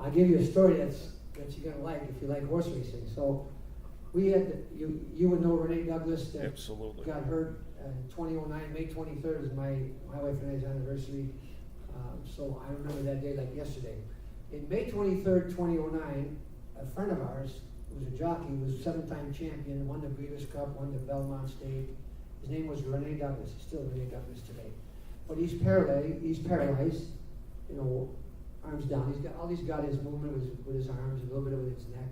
I'll give you a story that you're gonna like if you like horse racing. So we had, you would know Rene Douglas that Absolutely. got hurt in 2009, May 23rd is my wife and I's anniversary. So I remember that day like yesterday. In May 23rd, 2009, a friend of ours, who was a jockey, was 7-time champion, won the Breeders' Cup, won the Belmont State. His name was Rene Douglas. He's still Rene Douglas today. But he's paralyzed, you know, arms down. He's got his movement with his arms, a little bit with his neck.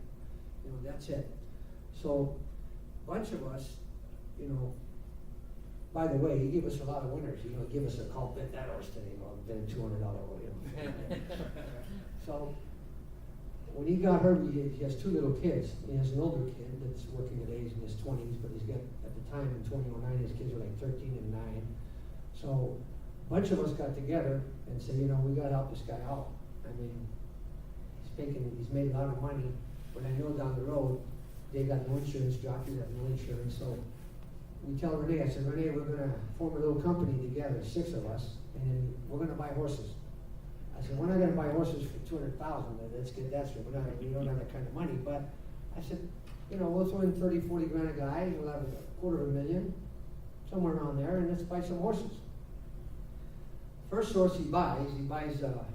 You know, that's it. So, a bunch of us, you know, by the way, he gave us a lot of winners. You know, give us a call, bet that horse today, well, bet a $200 one, you know. So, when he got hurt, he has 2 little kids. He has an older kid that's working at age in his 20s, but he's got, at the time in 2009, his kids were like 13 and 9. So, a bunch of us got together and said, you know, we got to help this guy out. I mean, he's made a lot of money, but I know down the road, they got no insurance, jockeys have no insurance. So, we tell Rene, I said, Rene, we're going to form a little company together, 6 of us, and we're going to buy horses. I said, we're not going to buy horses for $200,000. Let's get that straight. We don't have that kind of money. But I said, you know, we'll throw in 30, 40 grand a guy. We'll have $250,000, somewhere around there, and let's buy some horses. First horse he buys, and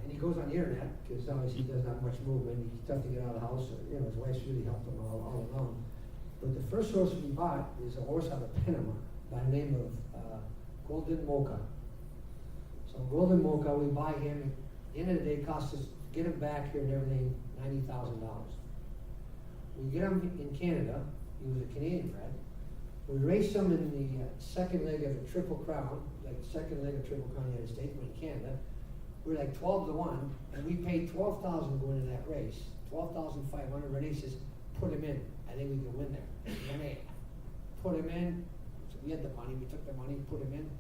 he goes on the internet because obviously he doesn't have much movement. He's tough to get out of the house. You know, his wife's really helped him all along. But the first horse we bought is a horse out of Panama by the name of Golden Mocha. So Golden Mocha, we buy him. At the end of the day, it costs us to get him back here and everything $90,000. We get him in Canada. He was a Canadian bred. We raced him in the second leg of the Triple Crown, like the second leg of Triple Crown in the United States, but in Canada. We were like 12-1, and we paid $12,000 going into that race. $12,500. Rene says, put him in. I think we can win there. Rene, put him in. So we had the money. We took the money, put him in.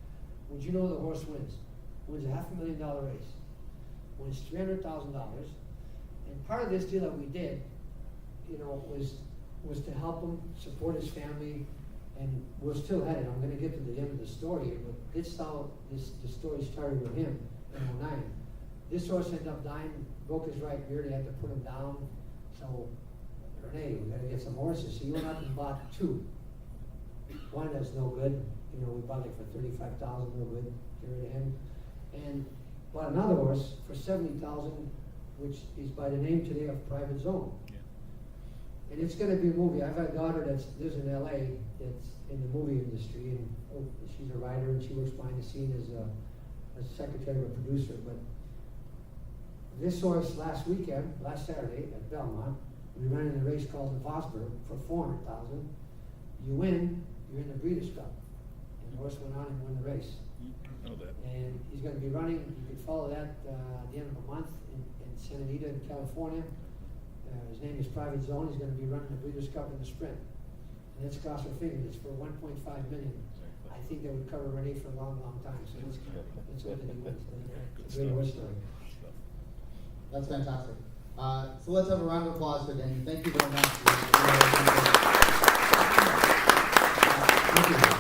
Would you know the horse wins? Wins a $500,000 race. Wins $300,000. And part of this deal that we did, you know, was to help him support his family, and we're still at it. I'm going to get to the end of the story here, but this is how the story started with him in 2009. This horse ended up dying, broke his right rear. They had to put him down. So, Rene, we got to get some horses. So you went out and bought 2. One that's no good. You know, we bought it for $35,000, no good. Get rid of him. And bought another horse for $70,000, which is by the name today of Private Zone. Yeah. And it's going to be a movie. I've got a daughter that lives in LA that's in the movie industry, and she's a writer and she works behind the scene as a secretary or producer. But this horse last Saturday at Belmont, we ran in a race called the Vosper for $400,000. You win, you're in the Breeders' Cup. And the horse went on and won the race. I know that. And he's going to be running, you can follow that at the end of the month in Santa Anita in California. His name is Private Zone. He's going to be running the Breeders' Cup in the sprint. And it's cost her figures. It's for $1.5 million. I think that would cover Rene for a long, long time. So it's good that he wins. It's a great horse story. That's fantastic. So let's have a round of applause for Denny. Thank you very much. Thank you.